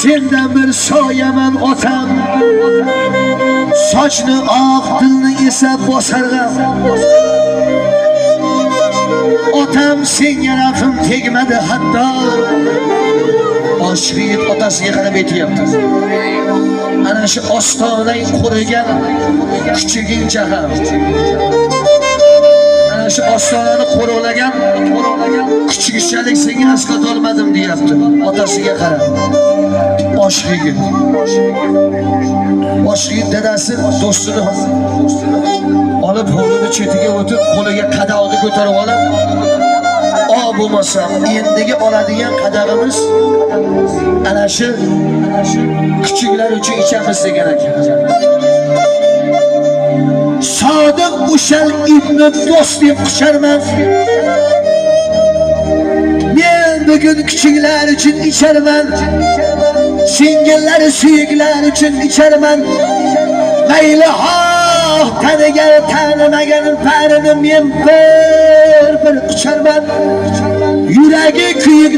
Senden bir soyaman otam, sochni oq, dilni esa bosarg'am. Otam senga rafim tegmadi hatto. Oshiq yigit otasiga qarab aytayapti. Ana shu ostonang qurigan kichigincha ham. Ana shu ostonani qo'riqlagan kichikchalik senga asqat olmadim deyapti. Otasiga qarab. Oshiq yigit. Oshiq yigit dadasi do'stini olib hovlini chetiga o'tib, qo'liga qadoqni ko'tarib olib, "O bo'lmasam, endigi oladigan qadag'imiz ana shu kichiklar uchun ichamiz" degan ekan. Sodiq Ushal ibn Do'st deb qicharman. Men bugun kichiklar uchun icharman. Singillar, suyuklar uchun icharman. Mayli xoh tanigan, tanimagan parini men bir qicharman. Yuragi kuyiklar